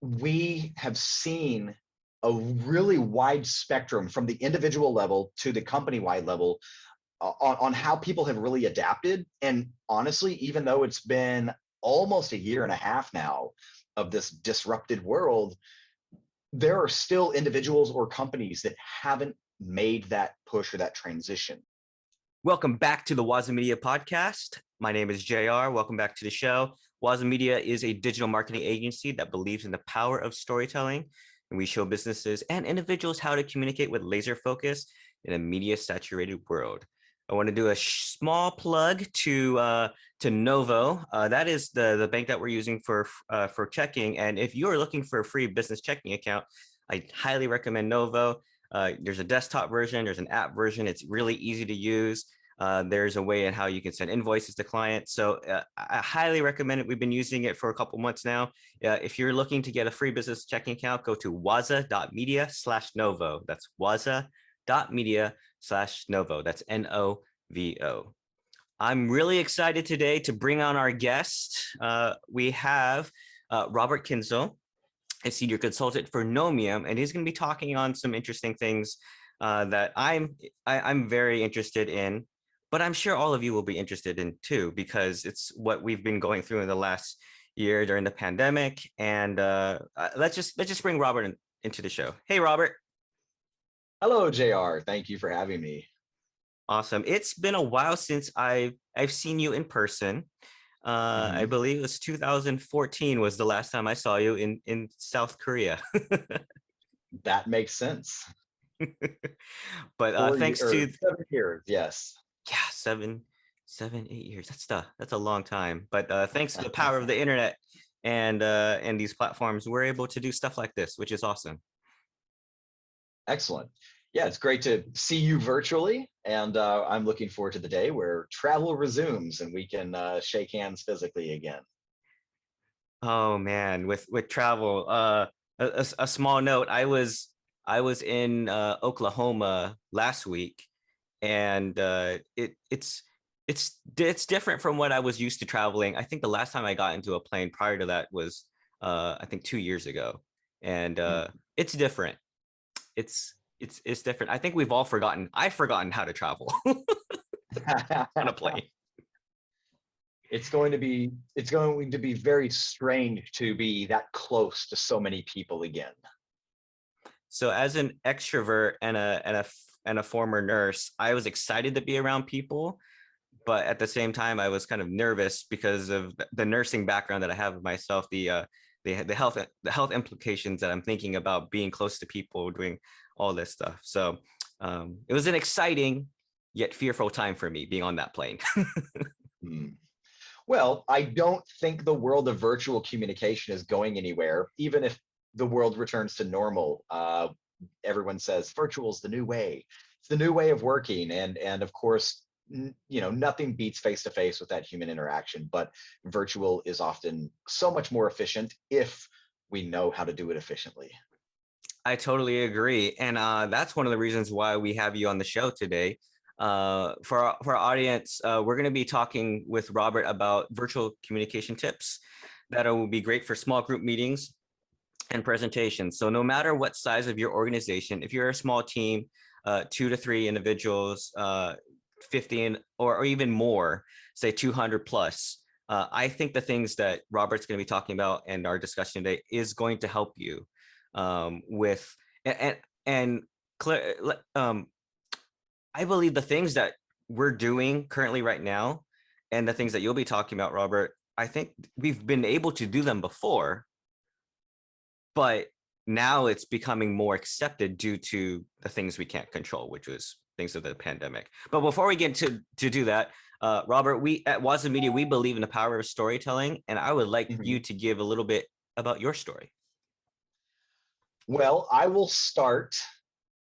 we have seen a really wide spectrum from the individual level to the company-wide level on how people have really adapted. And honestly, even though it's been almost a year and a half now of this disrupted world, there are still individuals or companies that haven't made that push or that transition. Welcome back to the WazaMedia Podcast. My name is JR. Welcome back to the show. WazaMedia is a digital marketing agency that believes in the power of storytelling, and we show businesses and individuals how to communicate with laser focus in a media-saturated world. I want to do a small plug to Novo. That is the bank that we're using for checking. And if you are looking for a free business checking account, I highly recommend Novo. There's a desktop version, there's an app version. It's really easy to use. There's a way in how you can send invoices to clients. So I highly recommend it. We've been using it for a couple months now. If you're looking to get a free business checking account, go to waza.media/Novo. That's waza.media/Novo. That's Novo. I'm really excited today to bring on our guest. We have Robert Kienzle, a senior consultant for Knowmium, and he's going to be talking on some interesting things that I'm very interested in, but I'm sure all of you will be interested in too, because it's what we've been going through in the last year during the pandemic. And let's just bring Robert into the show. Hey, Robert. Hello, JR. Thank you for having me. Awesome. It's been a while since I've seen you in person. I believe it was 2014 was the last time I saw you in South Korea. That makes sense. But thanks to 7 years, yes. Yeah, 7, 8 years. That's a long time. But thanks to the power of the internet and these platforms, we're able to do stuff like this, which is awesome. Excellent. Yeah, it's great to see you virtually, and I'm looking forward to the day where travel resumes and we can shake hands physically again. Oh man, with travel, a small note. I was in Oklahoma last week, and it's different from what I was used to traveling. I think the last time I got into a plane prior to that was I think 2 years ago, and it's different. It's different. I think we've all forgotten. I've forgotten how to travel on a plane. It's going to be very strange to be that close to so many people again. So as an extrovert and a former nurse, I was excited to be around people, but at the same time I was kind of nervous because of the nursing background that I have of myself, the health implications that I'm thinking about being close to people, doing all this stuff. So it was an exciting yet fearful time for me being on that plane. Well, I don't think the world of virtual communication is going anywhere, even if the world returns to normal. Everyone says virtual is the new way. It's the new way of working, and of course, nothing beats face-to-face with that human interaction. But virtual is often so much more efficient if we know how to do it efficiently. I totally agree, and that's one of the reasons why we have you on the show today. For our audience, we're going to be talking with Robert about virtual communication tips that will be great for small group meetings and presentations. So no matter what size of your organization, if you're a small team, 2 to 3 individuals, 50 or even more, say 200 plus, I think the things that Robert's going to be talking about and our discussion today is going to help you with I believe the things that we're doing currently right now and the things that you'll be talking about, Robert, I think we've been able to do them before, but now it's becoming more accepted due to the things we can't control, which was things of the pandemic. But before we get to do that, Robert, we at WazaMedia, we believe in the power of storytelling, and I would like you to give a little bit about your story. Well, I will start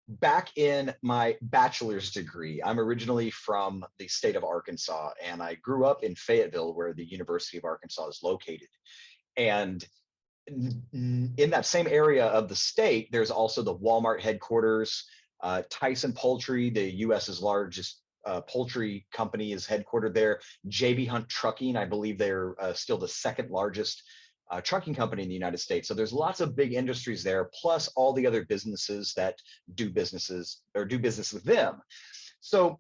back in my bachelor's degree. I'm originally from the state of Arkansas, and I grew up in Fayetteville, where the University of Arkansas is located. And in that same area of the state, there's also the Walmart headquarters. Tyson Poultry, the US's largest poultry company, is headquartered there. JB Hunt Trucking, I believe they're still the second largest trucking company in the United States. So there's lots of big industries there, plus all the other businesses that do businesses or do business with them. So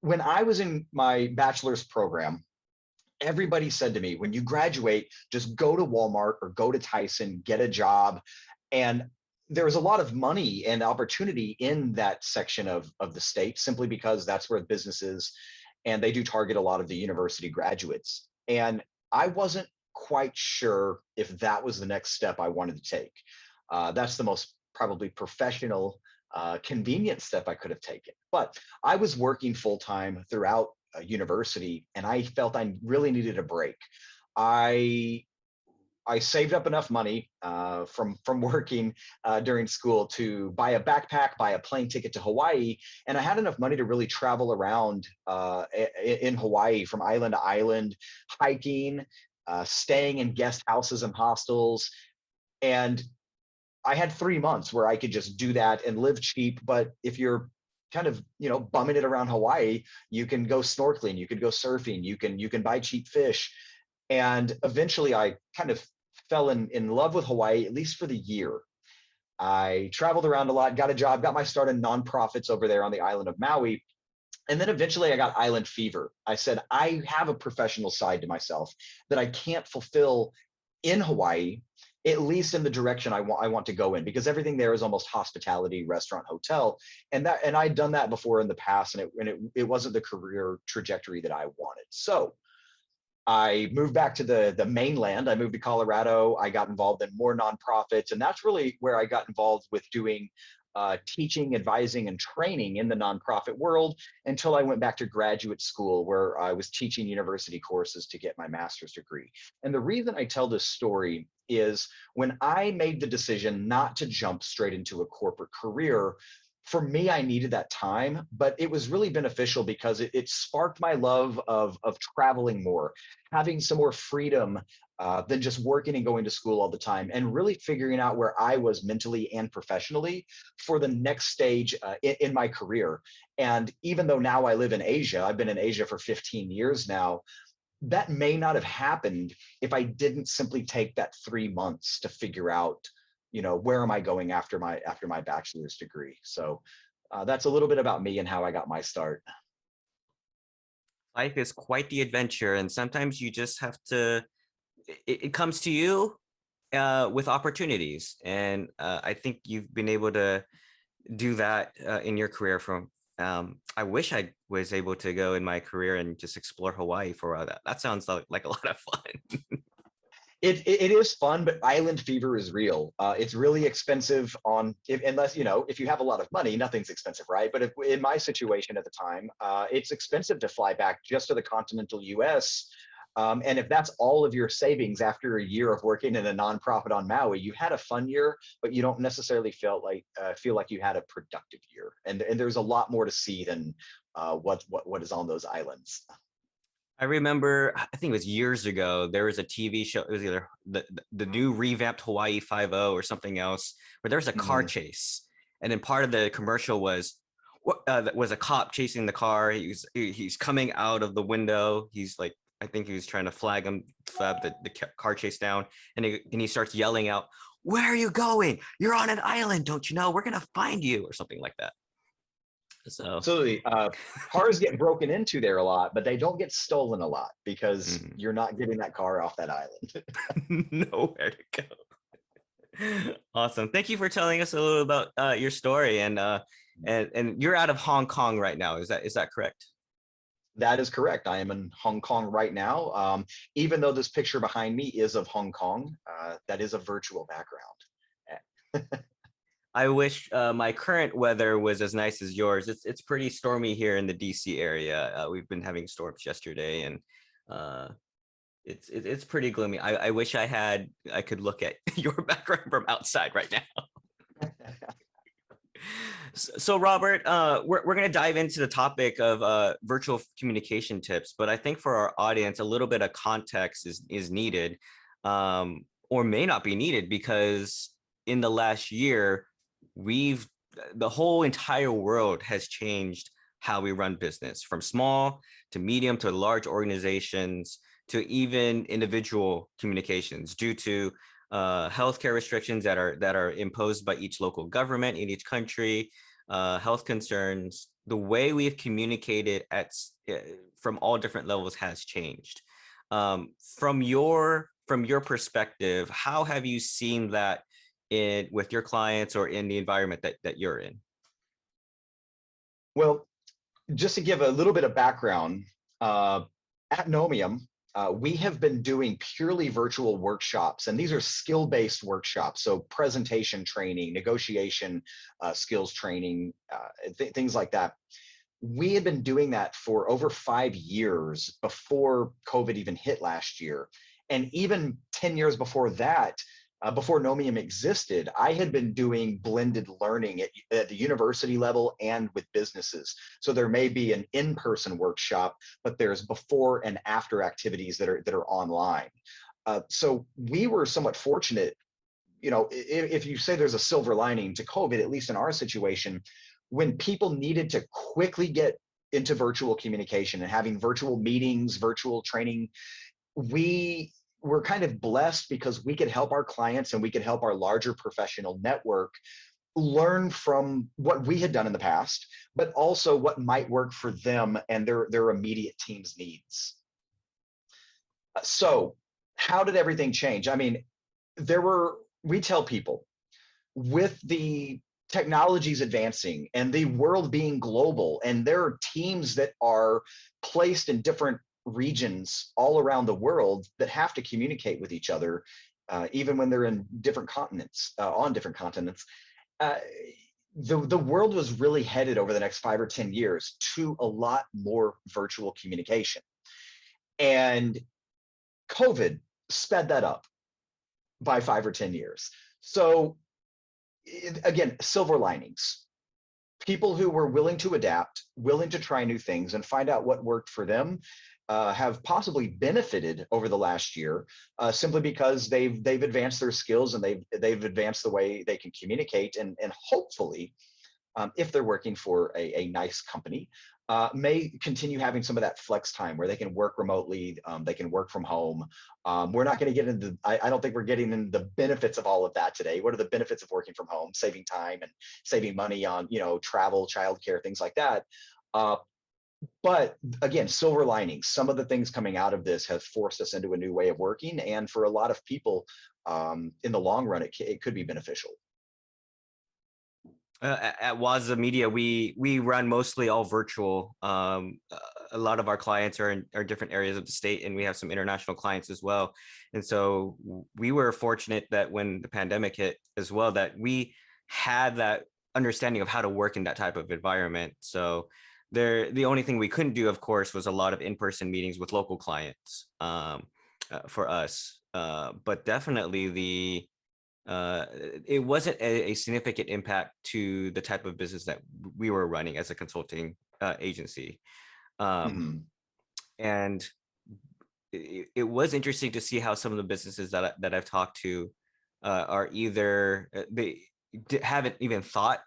when I was in my bachelor's program, everybody said to me, when you graduate, just go to Walmart or go to Tyson, get a job. And there was a lot of money and opportunity in that section of the state, simply because that's where the business is. And they do target a lot of the university graduates. And I wasn't quite sure if that was the next step I wanted to take. That's the most probably professional, convenient step I could have taken. But I was working full time throughout university, and I felt I really needed a break. I I saved up enough money from working during school to buy a backpack, buy a plane ticket to Hawaii, and I had enough money to really travel around in Hawaii from island to island, hiking, staying in guest houses and hostels, and I had 3 months where I could just do that and live cheap. But if you're kind of bumming it around Hawaii, you can go snorkeling, you could go surfing, you can buy cheap fish, and eventually I kind of fell in love with Hawaii, at least for the year. I traveled around a lot, got a job, got my start in nonprofits over there on the island of Maui. And then eventually I got island fever. I said, I have a professional side to myself that I can't fulfill in Hawaii, at least in the direction I want to go in, because everything there is almost hospitality, restaurant, hotel. And I'd done that before in the past, and it wasn't the career trajectory that I wanted. So I moved back to the mainland. I moved to Colorado. I got involved in more nonprofits, and that's really where I got involved with doing teaching, advising, and training in the nonprofit world until I went back to graduate school, where I was teaching university courses to get my master's degree. And the reason I tell this story is when I made the decision not to jump straight into a corporate career, for me, I needed that time, but it was really beneficial because it sparked my love of traveling more, having some more freedom than just working and going to school all the time, and really figuring out where I was mentally and professionally for the next stage in my career. And even though now I live in Asia, I've been in Asia for 15 years now, that may not have happened if I didn't simply take that 3 months to figure out, where am I going after my bachelor's degree. So that's a little bit about me and how I got my start. Life is quite the adventure, and sometimes you just have to, it comes to you with opportunities. And I think you've been able to do that in your career. I wish I was able to go in my career and just explore Hawaii for a while. That sounds like a lot of fun. It is fun, but island fever is real. It's really expensive unless, if you have a lot of money, nothing's expensive, right? But in my situation at the time, it's expensive to fly back just to the continental US. And if that's all of your savings after a year of working in a nonprofit on Maui, you had a fun year, but you don't necessarily feel like you had a productive year. And there's a lot more to see than what is on those islands. I remember, I think it was years ago, there was a TV show. It was either the new revamped Hawaii 5-0 or something else, where there was a car chase. And then part of the commercial was a cop chasing the car. He's coming out of the window. He's like, I think he was trying to flag the car chase down. And he starts yelling out, "Where are you going? You're on an island, don't you know? We're going to find you," or something like that. So absolutely. Cars get broken into there a lot, but they don't get stolen a lot because you're not getting that car off that island. Nowhere to go. Awesome. Thank you for telling us a little about your story. And you're out of Hong Kong right now. Is that correct? That is correct. I am in Hong Kong right now. Even though this picture behind me is of Hong Kong, that is a virtual background. I wish my current weather was as nice as yours. It's pretty stormy here in the DC area. We've been having storms yesterday, and it's pretty gloomy. I wish I could look at your background from outside right now. So Robert, we're going to dive into the topic of virtual communication tips, but I think for our audience, a little bit of context is needed, or may not be needed, because in the last year, the whole entire world has changed how we run business, from small to medium to large organizations. to even individual communications due to healthcare restrictions that are imposed by each local government in each country, health concerns. The way we've communicated from all different levels has changed. From your perspective, how have you seen that with your clients or in the environment that you're in? Well, just to give a little bit of background, at Knowmium, we have been doing purely virtual workshops, and these are skill-based workshops. So presentation training, negotiation skills training, things like that. We had been doing that for over 5 years before COVID even hit last year. And even 10 years before that, before Knowmium existed, I had been doing blended learning at the university level and with businesses. So there may be an in-person workshop, but there's before and after activities that are online. So we were somewhat fortunate. If you say there's a silver lining to COVID, at least in our situation, when people needed to quickly get into virtual communication and having virtual meetings, virtual training, we were kind of blessed because we could help our clients and we could help our larger professional network learn from what we had done in the past, but also what might work for them and their immediate team's needs. So how did everything change? I mean, we tell people, with the technologies advancing and the world being global, and there are teams that are placed in different regions all around the world that have to communicate with each other, even when they're in different continents, on different continents. The world was really headed over the next 5 or 10 years to a lot more virtual communication. And COVID sped that up by 5 or 10 years. So again, silver linings. People who were willing to adapt, willing to try new things and find out what worked for them, have possibly benefited over the last year, simply because they've advanced their skills and they've advanced the way they can communicate, and hopefully, if they're working for a nice company, may continue having some of that flex time where they can work remotely, they can work from home. We're not going to get into, I don't think we're getting into the benefits of all of that today. What are the benefits of working from home? Saving time and saving money on, travel, childcare, things like that. But again, silver linings. Some of the things coming out of this have forced us into a new way of working, and for a lot of people, in the long run, it could be beneficial. At WazaMedia, we run mostly all virtual. A lot of our clients are in different areas of the state, and we have some international clients as well. And so we were fortunate that when the pandemic hit as well, that we had that understanding of how to work in that type of environment. So the only thing we couldn't do, of course, was a lot of in-person meetings with local clients for us. But definitely it wasn't a significant impact to the type of business that we were running as a consulting agency. And it was interesting to see how some of the businesses that I've talked to are either they haven't even thought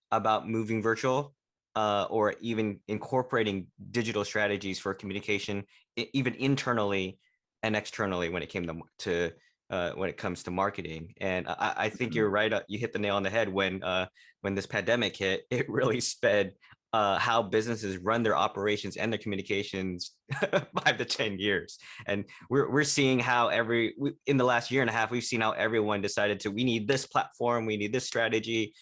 about moving virtual, or even incorporating digital strategies for communication, even internally and externally when it came to when it comes to marketing. And I think you're right. You hit the nail on the head when this pandemic hit. It really sped how businesses run their operations and their communications 5 to 10 years. And we're seeing how in the last year and a half, we've seen how everyone decided we need this platform, we need this strategy,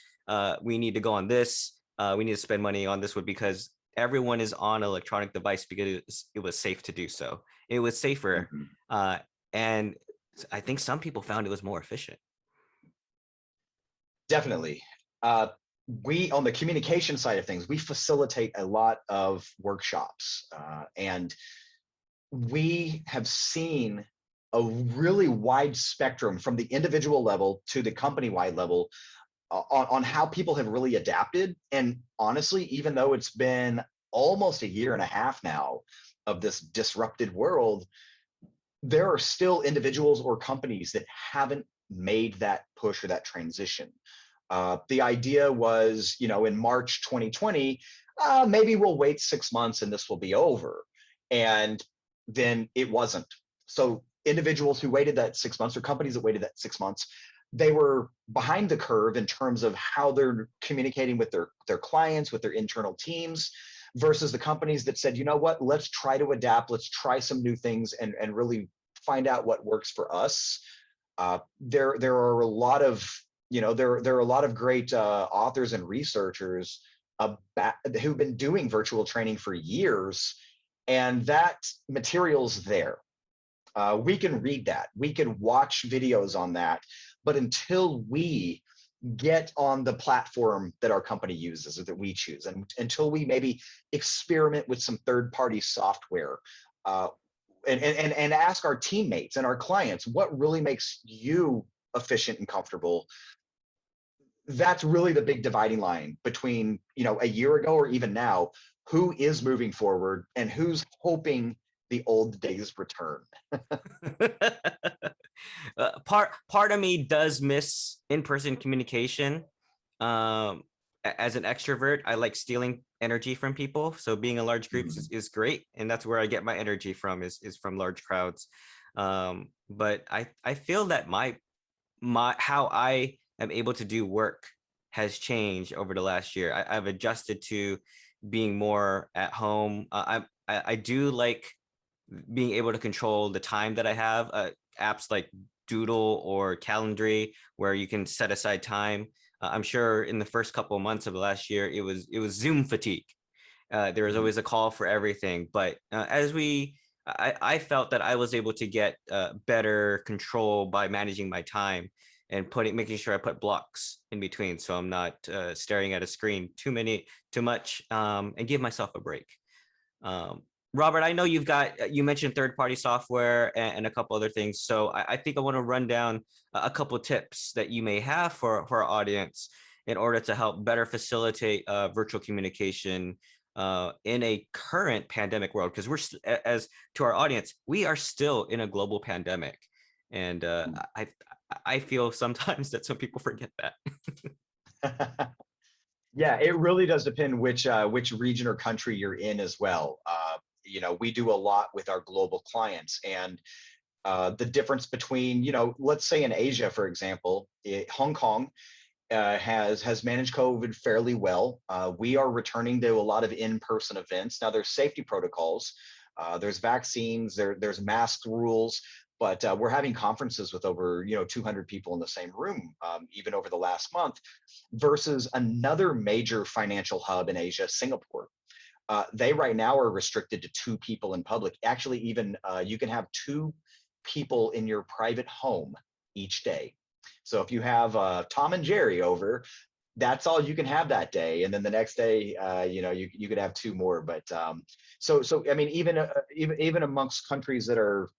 we need to go on this. We need to spend money on this one because everyone is on an electronic device because it was safe to do so. It was safer. And I think some people found it was more efficient. Definitely. We, on the communication side of things, we facilitate a lot of workshops, and we have seen a really wide spectrum from the individual level to the company-wide level on how people have really adapted. And honestly, even though it's been almost a year and a half now of this disrupted world, there are still individuals or companies that haven't made that push or that transition. The idea was, in March 2020, maybe we'll wait 6 months and this will be over. And then it wasn't. So individuals who waited that 6 months, or companies that waited that 6 months, they were behind the curve in terms of how they're communicating with their clients, with their internal teams, versus the companies that said, you know what, let's try to adapt, let's try some new things and really find out what works for us. There are a lot of, there are a lot of great authors and researchers who've been doing virtual training for years, and that material's there. We can read that, we can watch videos on that, but until we get on the platform that our company uses or that we choose, and until we maybe experiment with some third-party software, uh, and ask our teammates and our clients what really makes you efficient and comfortable, that's really the big dividing line between, a year ago or even now, who is moving forward and who's hoping the old days return. Part of me does miss in-person communication. As an extrovert, I like stealing energy from people. So being in large groups is great, and that's where I get my energy from, is from large crowds. But I feel that my how I am able to do work has changed over the last year. I've adjusted to being more at home. I do like being able to control the time that I have. Apps like Doodle or Calendly, where you can set aside time. I'm sure in the first couple of months of the last year, it was Zoom fatigue. There was always a call for everything, but I felt that I was able to get better control by managing my time and making sure I put blocks in between, so I'm not staring at a screen too much, and give myself a break. Robert, I know you mentioned third-party software and a couple other things. So I think I want to run down a couple of tips that you may have for our audience in order to help better facilitate virtual communication in a current pandemic world. Because as to our audience, we are still in a global pandemic. And I feel sometimes that some people forget that. Yeah, it really does depend which region or country you're in as well. We do a lot with our global clients, and the difference between, let's say in Asia, for example, Hong Kong has managed COVID fairly well. We are returning to a lot of in-person events. Now, there's safety protocols, there's vaccines, there's mask rules, but we're having conferences with over 200 people in the same room, even over the last month, versus another major financial hub in Asia, Singapore. They right now are restricted to 2 people in public. Actually, even you can have 2 people in your private home each day. So if you have Tom and Jerry over, that's all you can have that day, and then the next day, you could have 2 more. But so I mean, even amongst countries that are,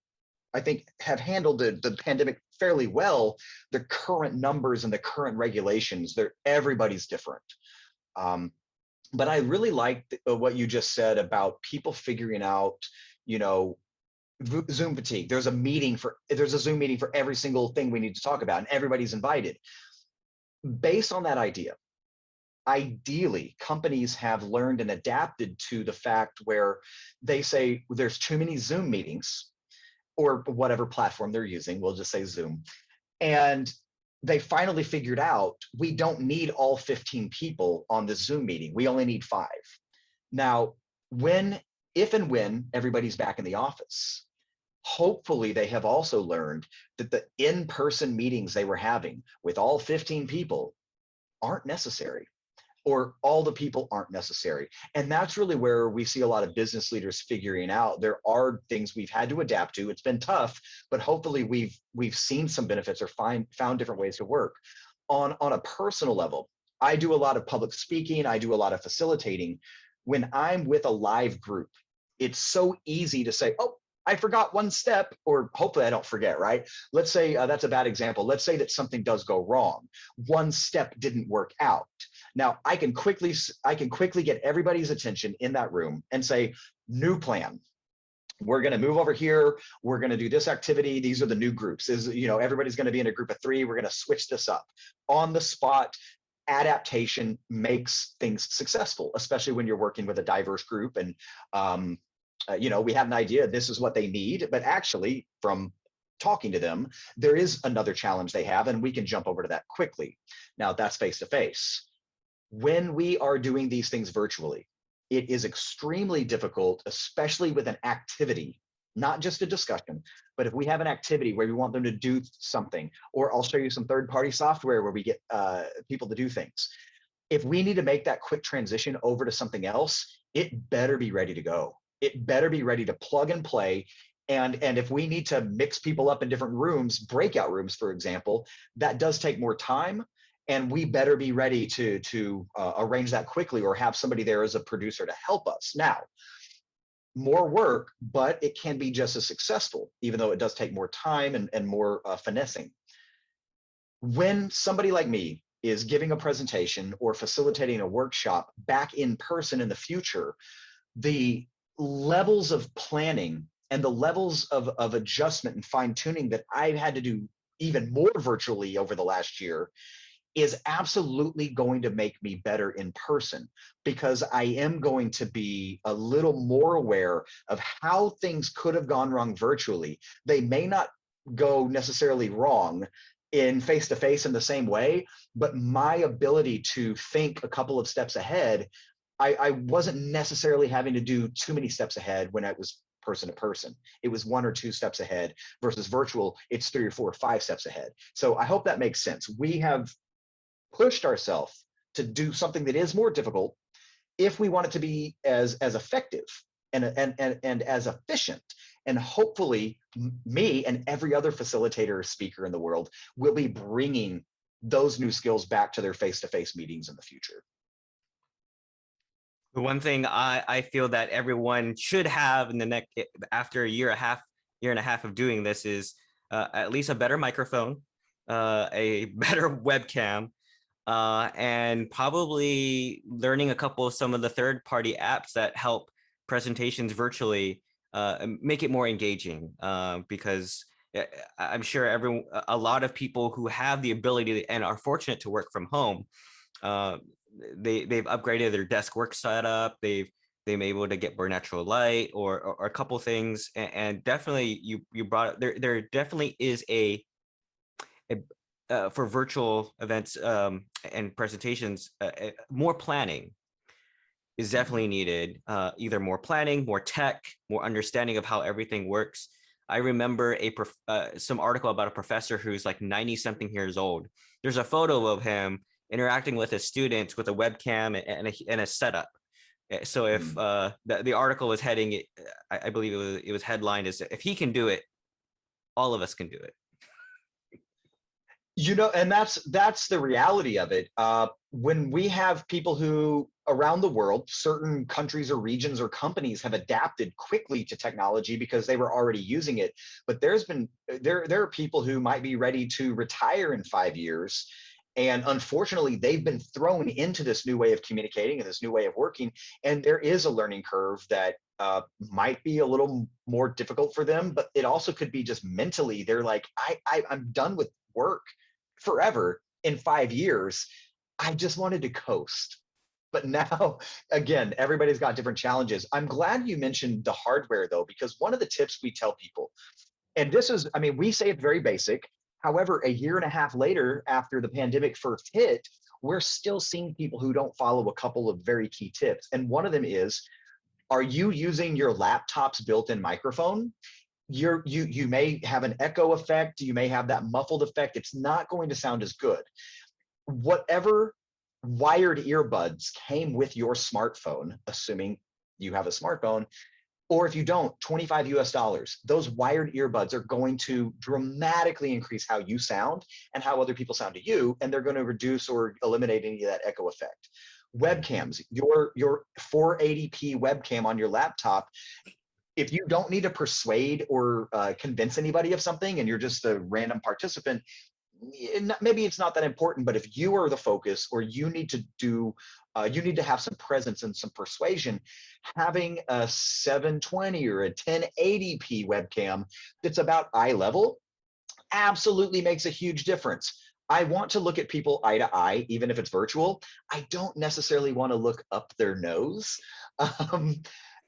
I think, have handled the pandemic fairly well, the current numbers and the current regulations, everybody's different. But I really like what you just said about people figuring out, Zoom fatigue. There's a Zoom meeting for every single thing we need to talk about, and everybody's invited. Based on that idea, ideally, companies have learned and adapted to the fact where they say there's too many Zoom meetings, or whatever platform they're using, we'll just say Zoom. And they finally figured out we don't need all 15 people on this Zoom meeting. We only need 5. Now, if and when everybody's back in the office, hopefully they have also learned that the in-person meetings they were having with all 15 people aren't necessary, or all the people aren't necessary. And that's really where we see a lot of business leaders figuring out there are things we've had to adapt to. It's been tough, but hopefully we've seen some benefits or found different ways to work. On a personal level, I do a lot of public speaking, I do a lot of facilitating. When I'm with a live group, it's so easy to say, oh, I forgot one step, or hopefully I don't forget, right? Let's say that's a bad example. Let's say that something does go wrong. One step didn't work out. Now I can quickly get everybody's attention in that room and say, new plan. We're going to move over here. We're going to do this activity. These are the new groups. Everybody's going to be in a group of 3. We're going to switch this up on the spot. Adaptation makes things successful, especially when you're working with a diverse group. And we have an idea, this is what they need, but actually from talking to them, there is another challenge they have, and we can jump over to that quickly. Now, that's face to face. When we are doing these things virtually, it is extremely difficult, especially with an activity, not just a discussion, but if we have an activity where we want them to do something, or I'll show you some third-party software where we get people to do things. If we need to make that quick transition over to something else, it better be ready to go. It better be ready to plug and play. And if we need to mix people up in different rooms, breakout rooms, for example, that does take more time. And we better be ready to arrange that quickly, or have somebody there as a producer to help us. Now, more work, but it can be just as successful, even though it does take more time and more finessing. When somebody like me is giving a presentation or facilitating a workshop back in person in the future, the levels of planning and the levels of adjustment and fine tuning that I've had to do even more virtually over the last year is absolutely going to make me better in person, because I am going to be a little more aware of how things could have gone wrong virtually. They may not go necessarily wrong in face-to-face in the same way, but my ability to think a couple of steps ahead, I wasn't necessarily having to do too many steps ahead when I was person to person. It was 1 or 2 steps ahead, versus virtual, it's 3 or 4 or 5 steps ahead. So I hope that makes sense. We have pushed ourselves to do something that is more difficult if we want it to be as effective and as efficient. And hopefully me and every other facilitator or speaker in the world will be bringing those new skills back to their face-to-face meetings in the future. The one thing I feel that everyone should have in the next, after a year and a half of doing this, is at least a better microphone, a better webcam, and probably learning a couple of some of the third-party apps that help presentations virtually make it more engaging, because I'm sure a lot of people who have the ability and are fortunate to work from home, they've upgraded their desk work setup. They've been able to get more natural light or a couple things, and definitely you brought there definitely is a for virtual events and presentations, more planning is definitely needed. Either more planning, more tech, more understanding of how everything works. I remember some article about a professor who's like 90 something years old. There's a photo of him interacting with his students with a webcam and a setup. So if the article was heading, I believe it was headlined as, if he can do it, all of us can do it. And that's the reality of it. When we have people who around the world, certain countries or regions or companies have adapted quickly to technology because they were already using it. But there are people who might be ready to retire in 5 years. And unfortunately, they've been thrown into this new way of communicating and this new way of working. And there is a learning curve that might be a little more difficult for them, but it also could be just mentally. They're like, I'm done with work forever in 5 years. I just wanted to coast. But now, again, everybody's got different challenges. I'm glad you mentioned the hardware, though, because one of the tips we tell people, and this is, we say it's very basic. However, a year and a half later, after the pandemic first hit, we're still seeing people who don't follow a couple of very key tips. And one of them is, are you using your laptop's built-in microphone? You may have an echo effect. You may have that muffled effect. It's not going to sound as good. Whatever wired earbuds came with your smartphone, assuming you have a smartphone, or if you don't, $25 US, those wired earbuds are going to dramatically increase how you sound and how other people sound to you, and they're going to reduce or eliminate any of that echo effect. Webcams, your 480p webcam on your laptop, if you don't need to persuade or convince anybody of something and you're just a random participant, maybe it's not that important. But if you are the focus, or you need to have some presence and some persuasion, having a 720 or a 1080p webcam that's about eye level absolutely makes a huge difference. I want to look at people eye to eye, even if it's virtual. I don't necessarily want to look up their nose.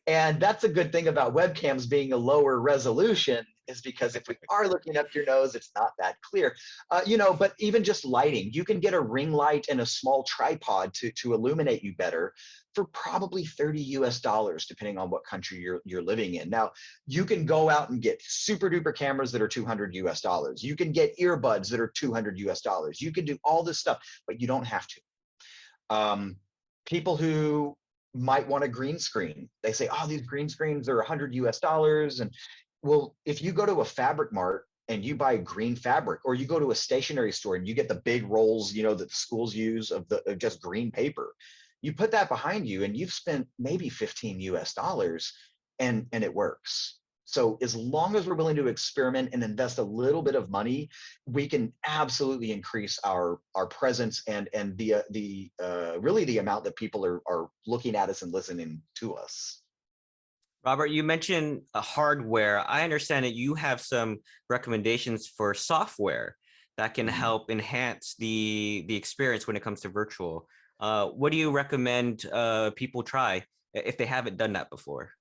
And that's a good thing about webcams being a lower resolution, is because if we are looking up your nose, it's not that clear. But even just lighting, you can get a ring light and a small tripod to illuminate you better for probably $30 depending on what country you're living in. Now, you can go out and get super duper cameras that are $200. You can get earbuds that are $200. You can do all this stuff, but you don't have to. People who might want a green screen, they say, oh, these green screens are $100. And well, if you go to a fabric mart and you buy green fabric, or you go to a stationery store and you get the big rolls, that the schools use of just green paper, you put that behind you and you've spent maybe $15 and it works. So as long as we're willing to experiment and invest a little bit of money, we can absolutely increase our presence and the really the amount that people are looking at us and listening to us. Robert, you mentioned hardware. I understand that you have some recommendations for software that can help enhance the experience when it comes to virtual. What do you recommend people try if they haven't done that before?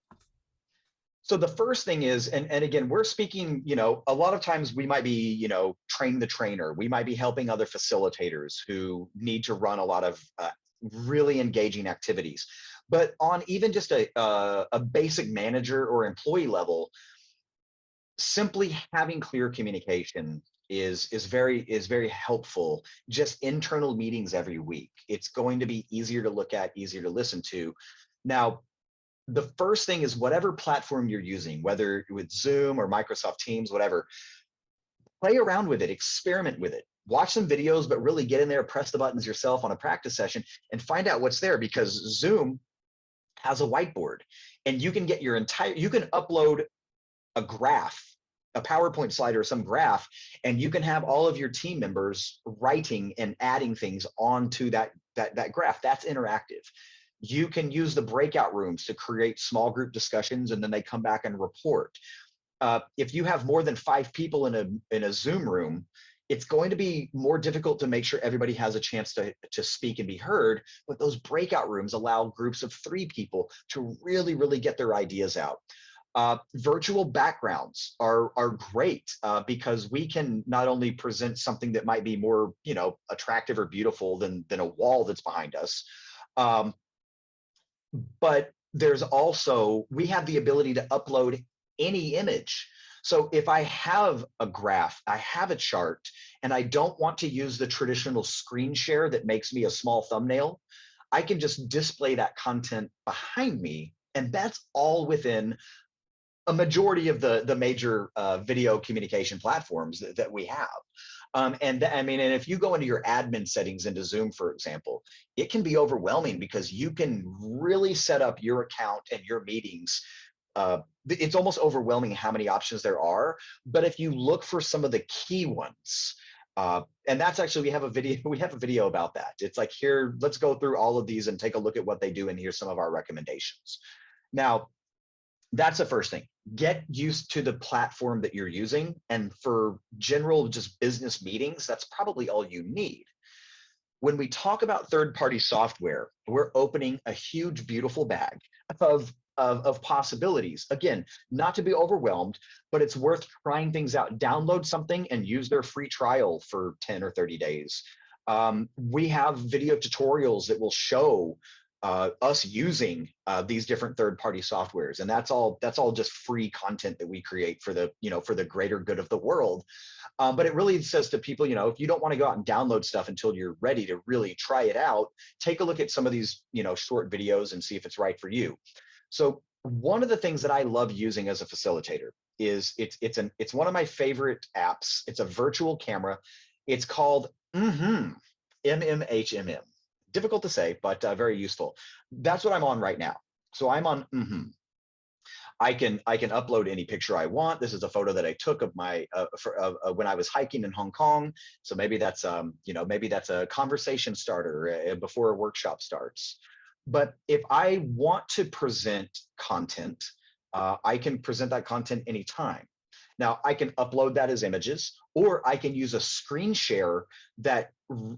So the first thing is, and again, we're speaking, a lot of times we might be, train the trainer. We might be helping other facilitators who need to run a lot of really engaging activities. But on even just a basic manager or employee level, simply having clear communication is very helpful. Just internal meetings every week. It's going to be easier to look at, easier to listen to. Now, the first thing is, whatever platform you're using, whether with Zoom or Microsoft Teams, whatever, play around with it, experiment with it, watch some videos, but really get in there, press the buttons yourself on a practice session and find out what's there, because Zoom has a whiteboard and you can get you can upload a graph, a PowerPoint slide or some graph, and you can have all of your team members writing and adding things onto that graph. That's interactive. You can use the breakout rooms to create small group discussions, and then they come back and report. If you have more than 5 people in a Zoom room, it's going to be more difficult to make sure everybody has a chance to speak and be heard. But those breakout rooms allow groups of 3 people to really, really get their ideas out. Virtual backgrounds are great because we can not only present something that might be more, attractive or beautiful than a wall that's behind us, but there's also, we have the ability to upload any image. So if I have a graph, I have a chart, and I don't want to use the traditional screen share that makes me a small thumbnail, I can just display that content behind me. And that's all within a majority of the major video communication platforms that we have. And if you go into your admin settings into Zoom, for example, it can be overwhelming because you can really set up your account and your meetings. It's almost overwhelming how many options there are. But if you look for some of the key ones, and that's actually, we have a video about that. It's like, here, let's go through all of these and take a look at what they do, and here's some of our recommendations. Now, that's the first thing. Get used to the platform that you're using. And for general just business meetings, that's probably all you need. When we talk about third-party software, we're opening a huge, beautiful bag of possibilities. Again, not to be overwhelmed, but it's worth trying things out. Download something and use their free trial for 10 or 30 days. We have video tutorials that will show us using these different third-party softwares, and that's all just free content that we create for the greater good of the world. But it really says to people, if you don't want to go out and download stuff until you're ready to really try it out, take a look at some of these short videos and see if it's right for you. So one of the things that I love using as a facilitator is it's one of my favorite apps. It's a virtual camera. It's called MMHMM. Difficult to say, but very useful. That's what I'm on right now. So I'm on I can upload any picture I want. This is a photo that I took of my when I was hiking in Hong Kong. So maybe that's maybe that's a conversation starter before a workshop starts. But if I want to present content, I can present that content anytime. Now, I can upload that as images, or I can use a screen share that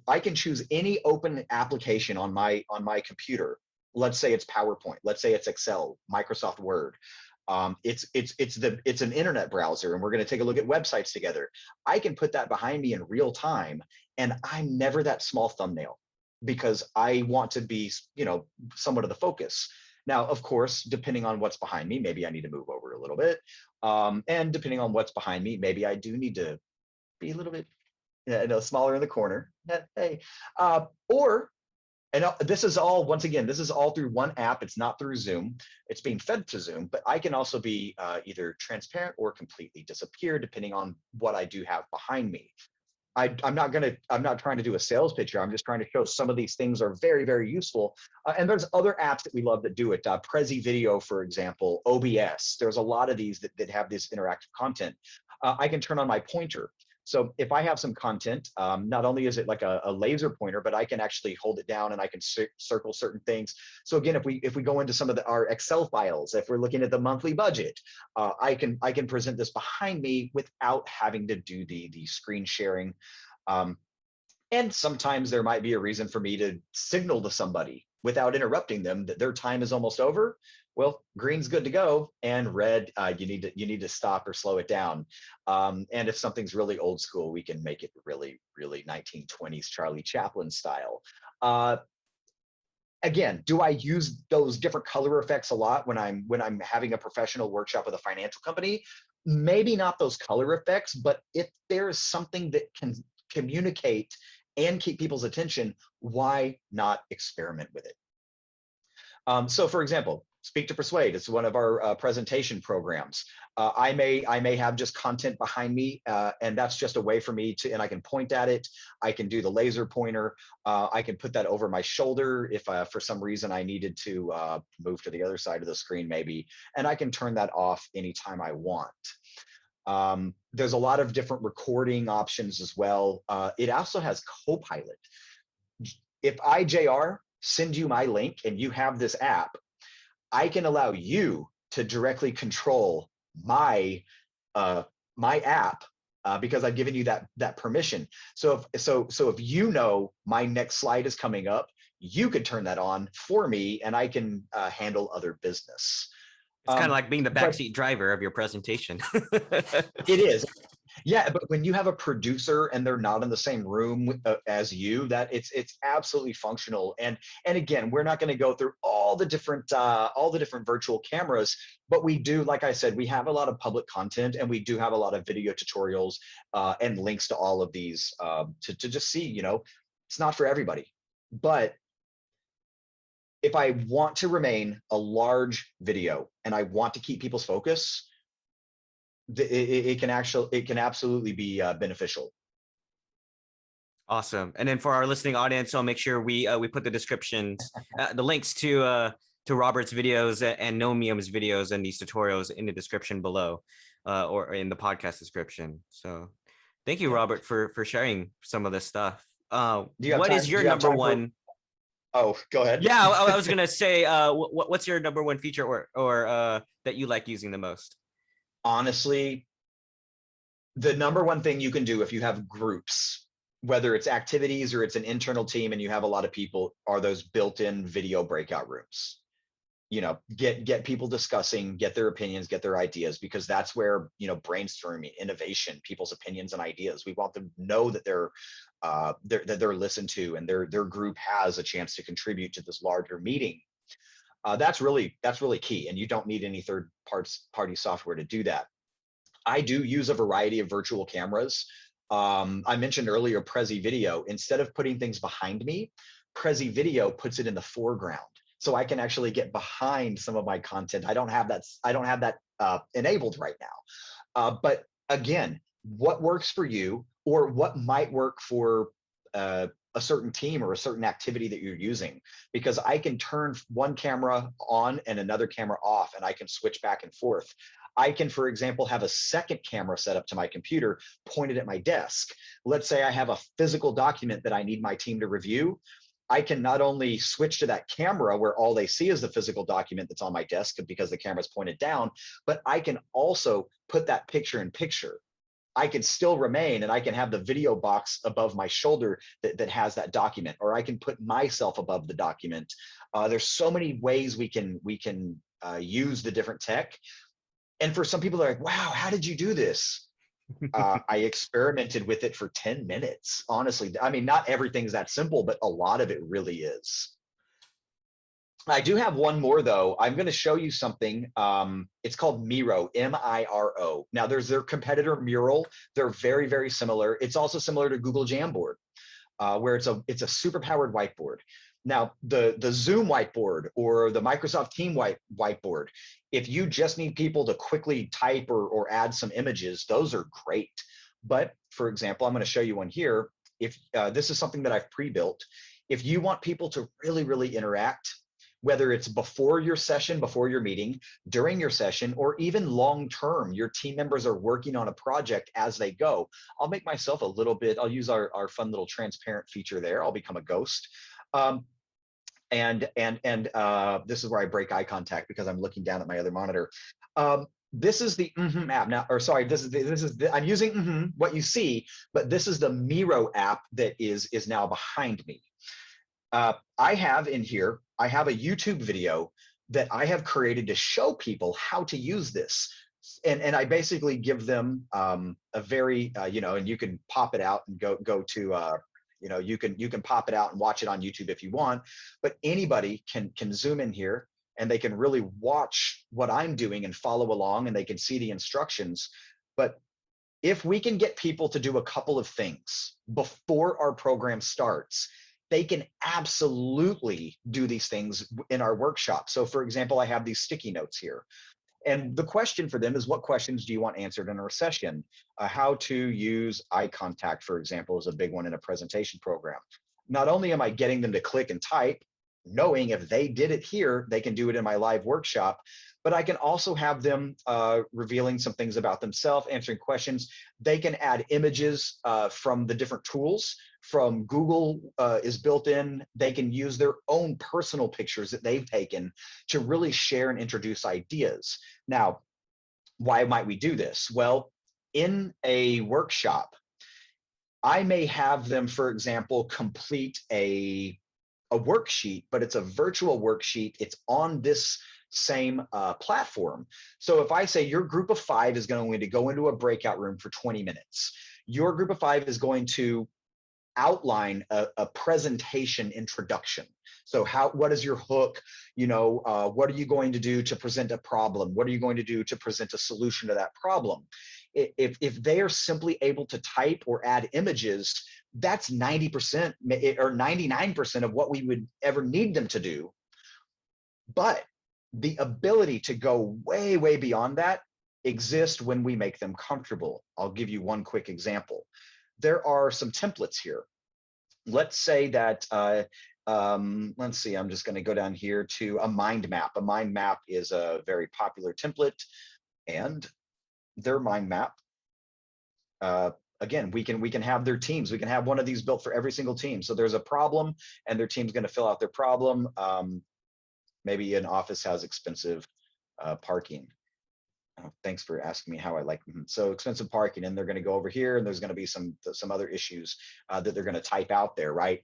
I can choose any open application on my computer, Let's say it's PowerPoint. Let's say it's Excel, Microsoft Word. It's an internet browser, and we're going to take a look at websites together. I can put that behind me in real time, and I'm never that small thumbnail because I want to be, somewhat of the focus. Now, of course, depending on what's behind me, maybe I need to move over a little bit. And depending on what's behind me, maybe I do need to be a little bit smaller in the corner. Hey, or and this is all, once again, this is all through one app. It's not through Zoom. It's being fed to Zoom, but I can also be either transparent or completely disappear depending on what I do have behind me. I'm not trying to do a sales pitch here. I'm just trying to show some of these things are very, very useful. And there's other apps that we love that do it. Prezi Video, for example, OBS. There's a lot of these that have this interactive content. I can turn on my pointer. So if I have some content, not only is it like a laser pointer, but I can actually hold it down and I can circle certain things. So again, if we go into some of our Excel files, if we're looking at the monthly budget, I can present this behind me without having to do the screen sharing. And sometimes there might be a reason for me to signal to somebody without interrupting them that their time is almost over. Well, green's good to go, and red, you need to stop or slow it down. And if something's really old school, we can make it really, really 1920s Charlie Chaplin style. Again, do I use those different color effects a lot when I'm having a professional workshop with a financial company? Maybe not those color effects, but if there's something that can communicate and keep people's attention, why not experiment with it? So for example, Speak to Persuade, it's one of our presentation programs. I may have just content behind me, and that's just a way for me to, and I can point at it. I can do the laser pointer. I can put that over my shoulder if for some reason I needed to move to the other side of the screen maybe, and I can turn that off anytime I want. There's a lot of different recording options as well. It also has Copilot. If I, JR, send you my link and you have this app, I can allow you to directly control my app because I've given you that permission. So if you know my next slide is coming up, you could turn that on for me, and I can handle other business. It's kind of like being the backseat driver of your presentation. It is. Yeah, but when you have a producer and they're not in the same room as you, that it's absolutely functional. And again, we're not going to go through all the different virtual cameras, but we do, like I said, we have a lot of public content, and we do have a lot of video tutorials and links to all of these to just see. It's not for everybody, but if I want to remain a large video and I want to keep people's focus, it can absolutely be beneficial. Awesome. And then for our listening audience, I'll make sure we put the descriptions, the links to Robert's videos and Knowmium's videos and these tutorials in the description below, or in the podcast description. So thank you, Robert, for sharing some of this stuff. What is your number one? Oh, go ahead. Yeah, I was gonna say, what's your number one feature or that you like using the most? Honestly, the number one thing you can do if you have groups, whether it's activities or it's an internal team and you have a lot of people, are those built-in video breakout rooms. Get people discussing, get their opinions, get their ideas, because that's where, brainstorming, innovation, people's opinions and ideas. We want them to know that they're listened to, and their group has a chance to contribute to this larger meeting. That's really key, and you don't need any third-party software to do that. I do use a variety of virtual cameras. I mentioned earlier Prezi Video. Instead of putting things behind me, Prezi Video puts it in the foreground, so I can actually get behind some of my content. I don't have that enabled right now. But again, what works for you, or what might work for a certain team or a certain activity that you're using, because I can turn one camera on and another camera off, and I can switch back and forth. I can, for example, have a second camera set up to my computer pointed at my desk. Let's say I have a physical document that I need my team to review. I can not only switch to that camera where all they see is the physical document that's on my desk because the camera's pointed down, but I can also put that picture in picture. I can still remain, and I can have the video box above my shoulder that has that document, or I can put myself above the document. There's so many ways we can use the different tech. And for some people, they're like, wow, how did you do this? I experimented with it for 10 minutes. Honestly, I mean, not everything's that simple, but a lot of it really is. I do have one more though. I'm going to show you something. It's called Miro, M-I-R-O. Now there's their competitor Mural. They're very, very similar. It's also similar to Google Jamboard, where it's a super powered whiteboard. Now the Zoom whiteboard or the Microsoft Team whiteboard, if you just need people to quickly type or add some images, those are great. But for example, I'm going to show you one here. If this is something that I've pre-built, if you want people to really, really interact, whether it's before your session, before your meeting, during your session, or even long-term, your team members are working on a project as they go. I'll make myself a little bit, I'll use our fun little transparent feature there. I'll become a ghost. This is where I break eye contact because I'm looking down at my other monitor. This is the app now, or sorry, I'm using what you see, but this is the Miro app that is now behind me. I have in here, I have a YouTube video that I have created to show people how to use this. And I basically give them a very, and you can pop it out and go to, you can pop it out and watch it on YouTube if you want, but anybody can zoom in here and they can really watch what I'm doing and follow along, and they can see the instructions. But if we can get people to do a couple of things before our program starts, they can absolutely do these things in our workshop. So for example, I have these sticky notes here. And the question for them is, what questions do you want answered in our session? How to use eye contact, for example, is a big one in a presentation program. Not only am I getting them to click and type, knowing if they did it here, they can do it in my live workshop, but I can also have them revealing some things about themselves, answering questions. They can add images from the different tools. From Google is built in. They can use their own personal pictures that they've taken to really share and introduce ideas. Now, why might we do this? Well, in a workshop, I may have them, for example, complete a worksheet, but it's a virtual worksheet. It's on this same platform. So if I say your group of 5 is going to go into a breakout room for 20 minutes, your group of 5 is going to outline a presentation introduction. So what is your hook? What are you going to do to present a problem? What are you going to do to present a solution to that problem? If they are simply able to type or add images, that's 90% or 99% of what we would ever need them to do. But the ability to go way, way beyond that exists when we make them comfortable. I'll give you one quick example. There are some templates here. Let's say that, let's see, I'm just going to go down here to a mind map. A mind map is a very popular template, and their mind map, again, we can have their teams. We can have one of these built for every single team. So there's a problem, and their team's going to fill out their problem. Maybe an office has expensive parking. Oh, thanks for asking me how I like them. So expensive parking, and they're going to go over here, and there's going to be some other issues that they're going to type out there, right?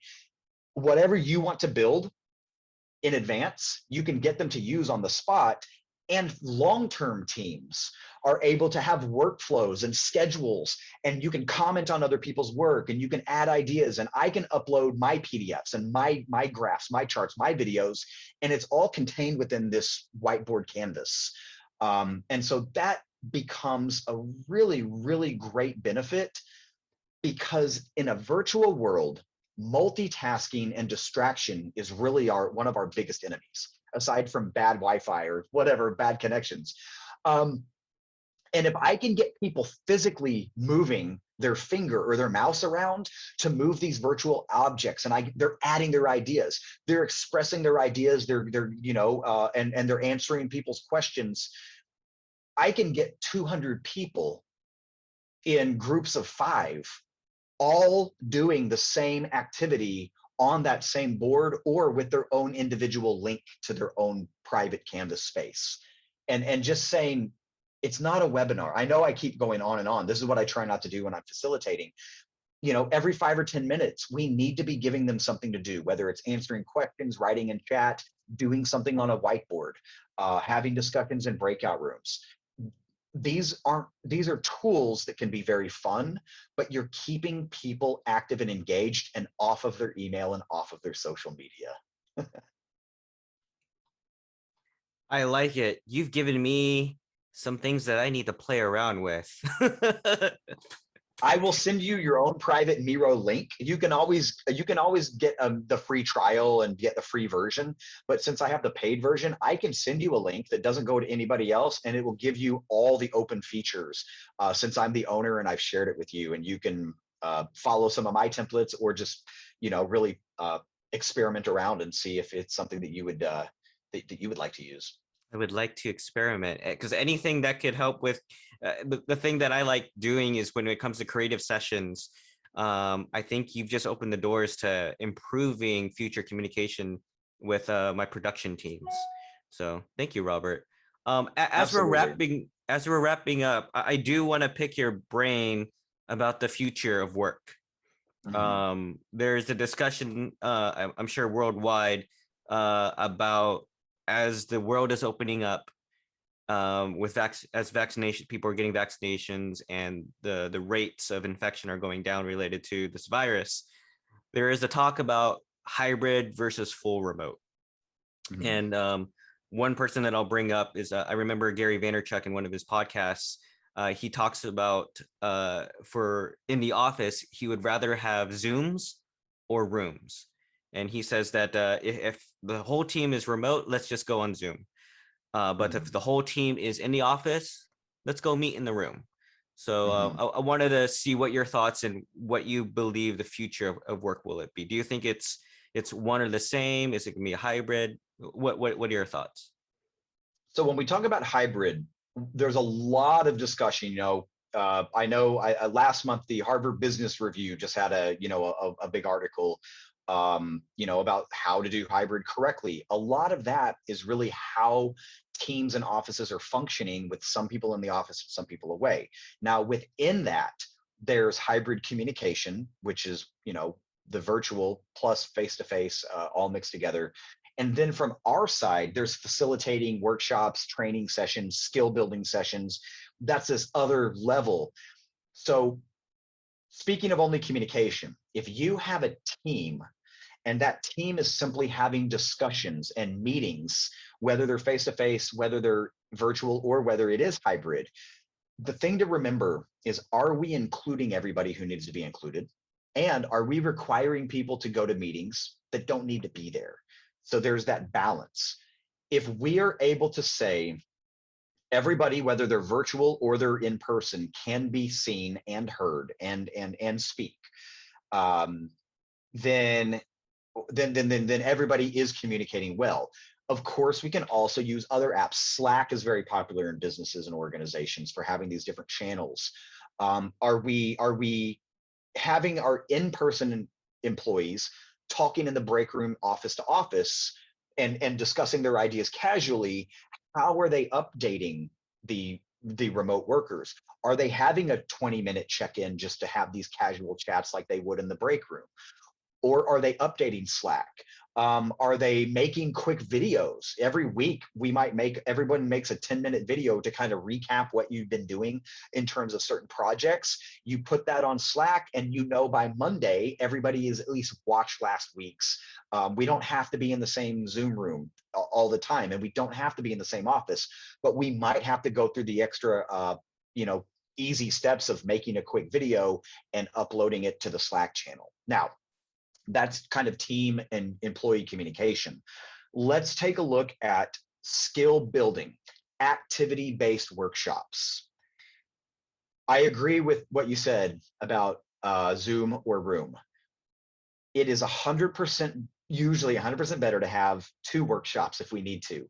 Whatever you want to build in advance, you can get them to use on the spot. And long-term teams are able to have workflows and schedules, and you can comment on other people's work, and you can add ideas, and I can upload my PDFs and my graphs, my charts, my videos, and it's all contained within this whiteboard canvas. And so that becomes a really, really great benefit, because in a virtual world, multitasking and distraction is really one of our biggest enemies, aside from bad Wi-Fi or whatever, bad connections. And if I can get people physically moving their finger or their mouse around to move these virtual objects, and they're adding their ideas, they're expressing their ideas, and they're answering people's questions, I can get 200 people in groups of 5, all doing the same activity on that same board, or with their own individual link to their own private Canvas space. And just saying, It's not a webinar. I know I keep going on and on. This is what I try not to do when I'm facilitating. Every 5 or 10 minutes, we need to be giving them something to do, whether it's answering questions, writing in chat, doing something on a whiteboard, having discussions in breakout rooms. These are tools that can be very fun, but you're keeping people active and engaged and off of their email and off of their social media. I like it. You've given me some things that I need to play around with. I will send you your own private Miro link. You can always get the free trial and get the free version. But since I have the paid version, I can send you a link that doesn't go to anybody else, and it will give you all the open features. Since I'm the owner and I've shared it with you, and you can follow some of my templates, or just really experiment around and see if it's something that you would like to use. I would like to experiment, because anything that could help with the thing that I like doing is when it comes to creative sessions. I think you've just opened the doors to improving future communication with my production teams. So thank you, Robert. As we're wrapping up, I do want to pick your brain about the future of work. Mm-hmm. There's a discussion, I'm sure worldwide, about as the world is opening up, as vaccination, people are getting vaccinations and the rates of infection are going down related to this virus. There is a talk about hybrid versus full remote. Mm-hmm. And one person that I'll bring up is I remember Gary Vaynerchuk in one of his podcasts. He talks about for in the office, he would rather have Zooms or rooms. And he says that if the whole team is remote, let's just go on Zoom. But if the whole team is in the office, let's go meet in the room. So I wanted to see what your thoughts and what you believe the future of work will it be. Do you think it's one or the same? Is it going to be a hybrid? What are your thoughts? So when we talk about hybrid, there's a lot of discussion. I know last month the Harvard Business Review just had a big article about how to do hybrid correctly. A lot of that is really how teams and offices are functioning, with some people in the office, some people away. Now, within that, there's hybrid communication, which is, the virtual plus face-to-face, all mixed together. And then from our side, there's facilitating workshops, training sessions, skill building sessions. That's this other level. So speaking of only communication, if you have a team and that team is simply having discussions and meetings, whether they're face-to-face, whether they're virtual, or whether it is hybrid, the thing to remember is, are we including everybody who needs to be included? And are we requiring people to go to meetings that don't need to be there? So there's that balance. If we are able to say everybody, whether they're virtual or they're in person, can be seen and heard and speak, then everybody is communicating well. Of course, we can also use other apps. Slack is very popular in businesses and organizations for having these different channels. Are we having our in-person employees talking in the break room, office to office, and discussing their ideas casually? How are they updating the remote workers? Are they having a 20-minute check-in just to have these casual chats like they would in the break room? Or are they updating Slack? Are they making quick videos? Every week, everyone makes a 10-minute video to kind of recap what you've been doing in terms of certain projects. You put that on Slack, and by Monday, everybody has at least watched last week's. We don't have to be in the same Zoom room all the time, and we don't have to be in the same office, but we might have to go through the extra, easy steps of making a quick video and uploading it to the Slack channel. Now, that's kind of team and employee communication. Let's take a look at skill building, activity-based workshops. I agree with what you said about Zoom or Room. It is usually 100% better to have 2 workshops if we need to.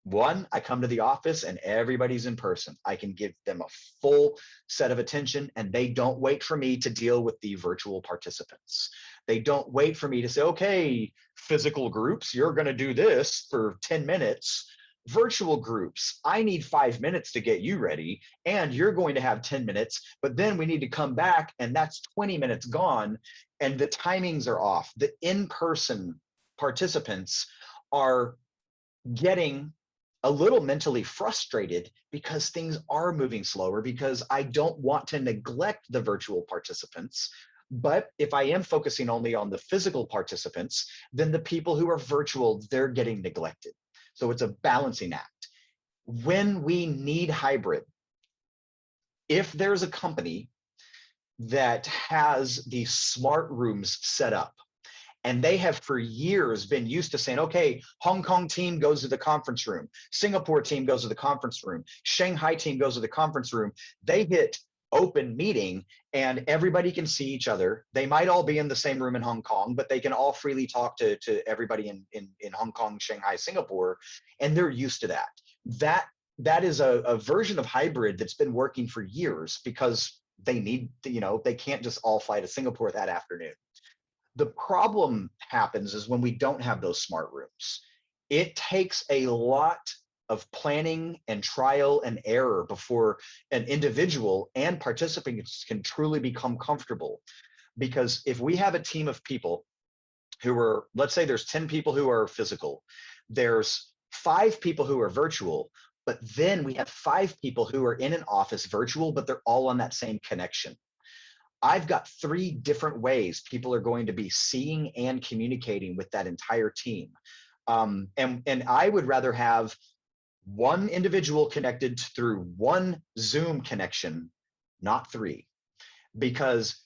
One, I come to the office and everybody's in person. I can give them a full set of attention, and they don't wait for me to deal with the virtual participants. They don't wait for me to say, okay, physical groups, you're going to do this for 10 minutes. Virtual groups, I need 5 minutes to get you ready, and you're going to have 10 minutes, but then we need to come back, and that's 20 minutes gone, and the timings are off. The in-person participants are getting a little mentally frustrated because things are moving slower, because I don't want to neglect the virtual participants. But if I am focusing only on the physical participants, then the people who are virtual, they're getting neglected. So it's a balancing act. When we need hybrid, if there's a company that has these smart rooms set up, and they have for years been used to saying, okay, Hong Kong team goes to the conference room, Singapore team goes to the conference room, Shanghai team goes to the conference room. They hit open meeting and everybody can see each other. They might all be in the same room in Hong Kong, but they can all freely talk to everybody in Hong Kong, Shanghai, Singapore, and they're used to that. That is a version of hybrid that's been working for years, because they need to, they can't just all fly to Singapore that afternoon. The problem happens is when we don't have those smart rooms. It takes a lot of planning and trial and error before an individual and participants can truly become comfortable. Because if we have a team of people who are, let's say there's 10 people who are physical, there's 5 people who are virtual, but then we have 5 people who are in an office virtual, but they're all on that same connection. I've got 3 different ways people are going to be seeing and communicating with that entire team. And I would rather have one individual connected through one Zoom connection, not 3, because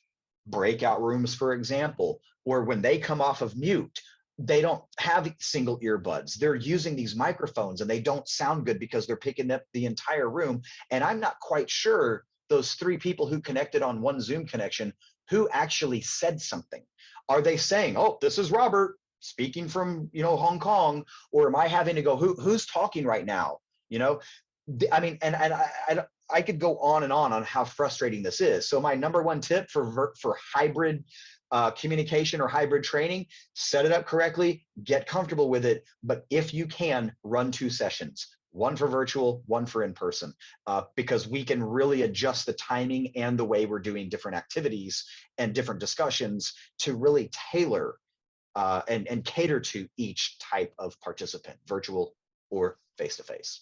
breakout rooms, for example, or when they come off of mute, they don't have single earbuds. They're using these microphones and they don't sound good because they're picking up the entire room. And I'm not quite sure those 3 people who connected on one Zoom connection, who actually said something. Are they saying, oh, this is Robert speaking from, Hong Kong, or am I having to go, who's talking right now? I mean, and I could go on and on how frustrating this is. So my number one tip for hybrid communication or hybrid training, set it up correctly, get comfortable with it. But if you can, run 2 sessions. One for virtual, one for in-person, because we can really adjust the timing and the way we're doing different activities and different discussions to really tailor and cater to each type of participant, virtual or face-to-face.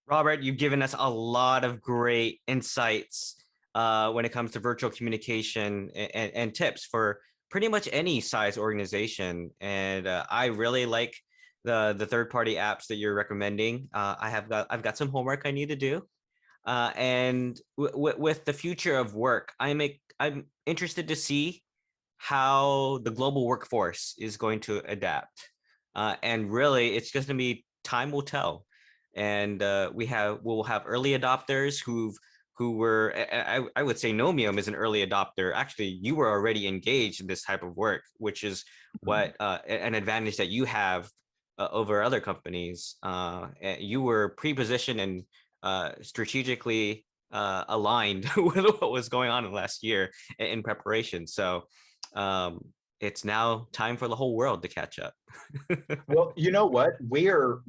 Robert, you've given us a lot of great insights when it comes to virtual communication and tips for pretty much any size organization. And I really like the third-party apps that you're recommending. I've got some homework I need to do. And with the future of work, I'm interested to see how the global workforce is going to adapt. And really, it's just going to be time will tell. And we'll have early adopters who were, I would say Knowmium is an early adopter. Actually, you were already engaged in this type of work, which is what an advantage that you have over other companies. You were pre-positioned and strategically aligned with what was going on in the last year in preparation. So it's now time for the whole world to catch up. Well, you know what? We are,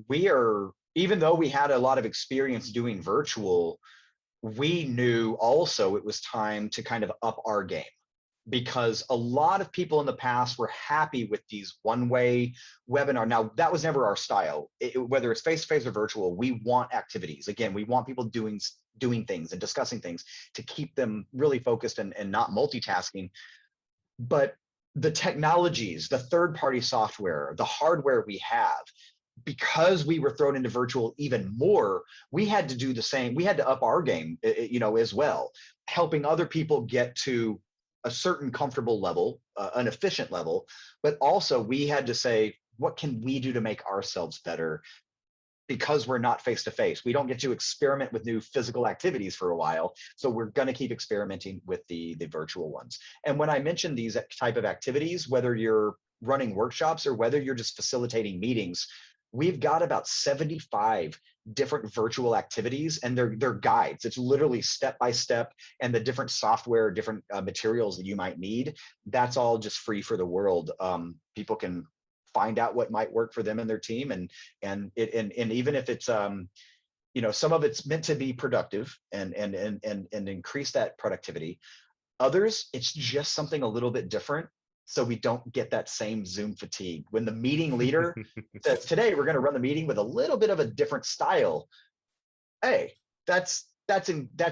even though we had a lot of experience doing virtual, we knew also it was time to kind of up our game, because a lot of people in the past were happy with these one-way webinar. Now, that was never our style. Whether it's face-to-face or virtual, we want activities. Again, we want people doing things and discussing things to keep them really focused and not multitasking. But the technologies, the third-party software, the hardware we have, because we were thrown into virtual even more, we had to do the same. We had to up our game, as well, helping other people get to a certain comfortable level, an efficient level, but also we had to say, what can we do to make ourselves better? Because we're not face-to-face, we don't get to experiment with new physical activities for a while. So we're going to keep experimenting with the virtual ones. And when I mention these type of activities, whether you're running workshops or whether you're just facilitating meetings, we've got about 75 different virtual activities, and they're guides. It's literally step by step, and the different software, different materials that you might need. That's all just free for the world. People can find out what might work for them and their team. And even if it's some of it's meant to be productive and increase that productivity. Others, it's just something a little bit different, so we don't get that same Zoom fatigue. When the meeting leader says, today we're going to run the meeting with a little bit of a different style, hey, that's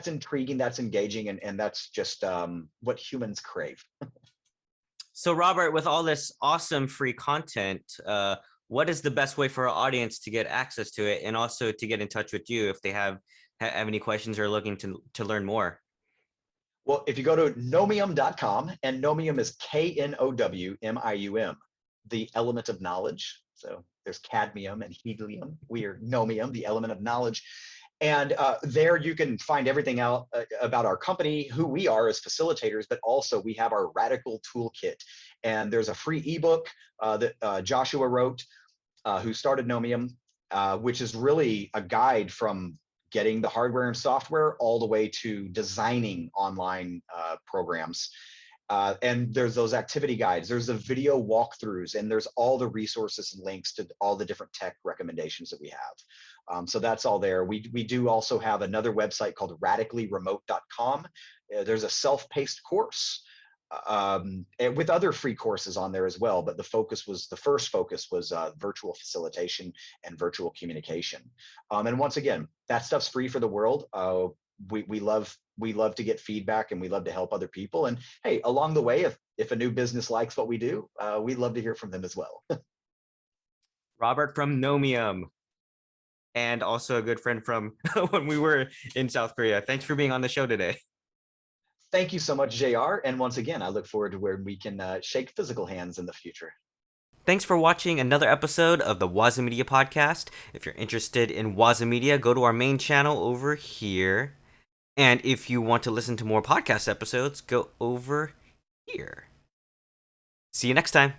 intriguing, that's engaging, and that's just what humans crave. So Robert, with all this awesome free content, what is the best way for our audience to get access to it, and also to get in touch with you if they have any questions or looking to learn more? Well, if you go to Knowmium.com, and Knowmium is Knowmium, the element of knowledge. So there's cadmium and helium. We are Knowmium, the element of knowledge. And there you can find everything out about our company, who we are as facilitators, but also we have our Radical Toolkit. And there's a free ebook that Joshua wrote, who started Knowmium, which is really a guide from getting the hardware and software all the way to designing online programs. And there's those activity guides, there's the video walkthroughs, and there's all the resources and links to all the different tech recommendations that we have. So that's all there. We do also have another website called radicallyremote.com. There's a self-paced course and with other free courses on there as well. But the first focus was virtual facilitation and virtual communication. And once again, that stuff's free for the world. We love to get feedback, and we love to help other people. And hey, along the way, if a new business likes what we do, we'd love to hear from them as well. Robert from Knowmium, and also a good friend from when we were in South Korea. Thanks for being on the show today. Thank you so much, JR. And once again, I look forward to where we can shake physical hands in the future. Thanks for watching another episode of the WazaMedia Podcast. If you're interested in WazaMedia, go to our main channel over here. And if you want to listen to more podcast episodes, go over here. See you next time.